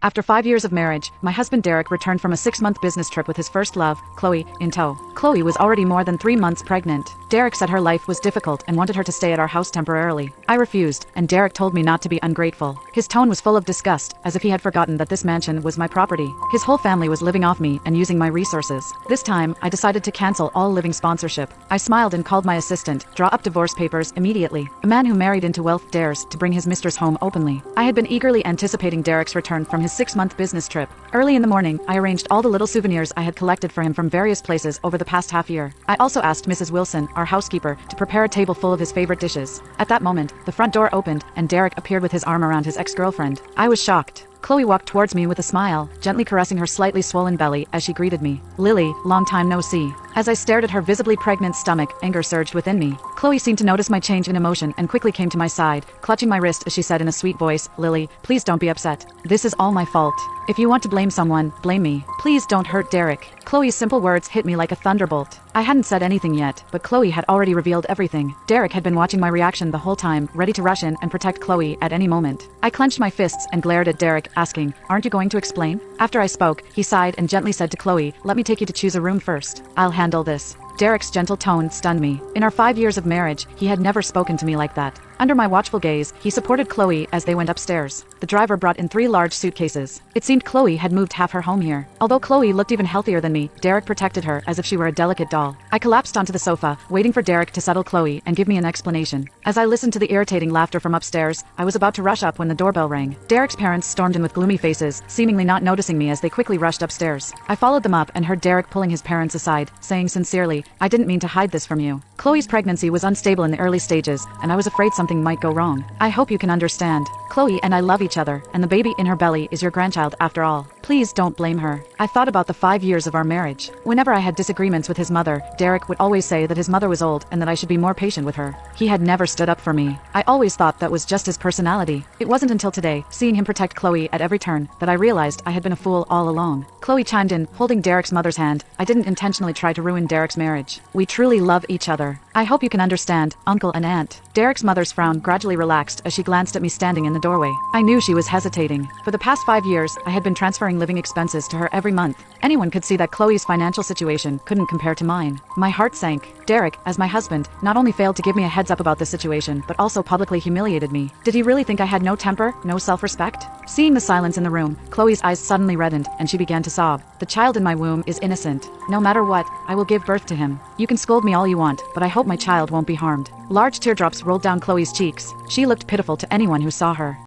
After 5 years of marriage, my husband Derek returned from a 6-month business trip with his first love, Chloe, in tow. Chloe was already more than 3 months pregnant. Derek said her life was difficult and wanted her to stay at our house temporarily. I refused, and Derek told me not to be ungrateful. His tone was full of disgust, as if he had forgotten that this mansion was my property. His whole family was living off me and using my resources. This time, I decided to cancel all living sponsorship. I smiled and called my assistant, draw up divorce papers immediately. A man who married into wealth dares to bring his mistress home openly. I had been eagerly anticipating Derek's return from his 6-month business trip. Early in the morning, I arranged all the little souvenirs I had collected for him from various places over the past half year. I also asked Mrs. Wilson, our housekeeper, to prepare a table full of his favorite dishes. At that moment, the front door opened, and Derek appeared with his arm around his ex-girlfriend. I was shocked. Chloe walked towards me with a smile, gently caressing her slightly swollen belly as she greeted me. "Lily, long time no see." As I stared at her visibly pregnant stomach, anger surged within me. Chloe seemed to notice my change in emotion and quickly came to my side, clutching my wrist as she said in a sweet voice, "Lily, please don't be upset. This is all my fault. If you want to blame someone, blame me. Please don't hurt Derek." Chloe's simple words hit me like a thunderbolt. I hadn't said anything yet, but Chloe had already revealed everything. Derek had been watching my reaction the whole time, ready to rush in and protect Chloe at any moment. I clenched my fists and glared at Derek, asking, "Aren't you going to explain?" After I spoke, he sighed and gently said to Chloe, "Let me take you to choose a room first. I'll handle this." Derek's gentle tone stunned me. In our 5 years of marriage, he had never spoken to me like that. Under my watchful gaze, he supported Chloe as they went upstairs. The driver brought in 3 large suitcases. It seemed Chloe had moved half her home here. Although Chloe looked even healthier than me, Derek protected her as if she were a delicate doll. I collapsed onto the sofa, waiting for Derek to settle Chloe and give me an explanation. As I listened to the irritating laughter from upstairs, I was about to rush up when the doorbell rang. Derek's parents stormed in with gloomy faces, seemingly not noticing me as they quickly rushed upstairs. I followed them up and heard Derek pulling his parents aside, saying sincerely, "I didn't mean to hide this from you. Chloe's pregnancy was unstable in the early stages, and I was afraid something might go wrong. I hope you can understand. Chloe and I love each other, and the baby in her belly is your grandchild after all. Please don't blame her." I thought about the 5 years of our marriage. Whenever I had disagreements with his mother, Derek would always say that his mother was old and that I should be more patient with her. He had never stood up for me. I always thought that was just his personality. It wasn't until today, seeing him protect Chloe at every turn, that I realized I had been a fool all along. Chloe chimed in, holding Derek's mother's hand. "I didn't intentionally try to ruin Derek's marriage. We truly love each other. I hope you can understand, uncle and aunt." Derek's mother's frown gradually relaxed as she glanced at me standing in the doorway. I knew she was hesitating. For the past 5 years, I had been transferring living expenses to her every month. Anyone could see that Chloe's financial situation couldn't compare to mine. My heart sank. Derek, as my husband, not only failed to give me a heads up about the situation, but also publicly humiliated me. Did he really think I had no temper, no self-respect? Seeing the silence in the room, Chloe's eyes suddenly reddened, and she began to sob. "The child in my womb is innocent. No matter what, I will give birth to him. You can scold me all you want, but I hope my child won't be harmed." Large teardrops rolled down Chloe's cheeks. She looked pitiful to anyone who saw her.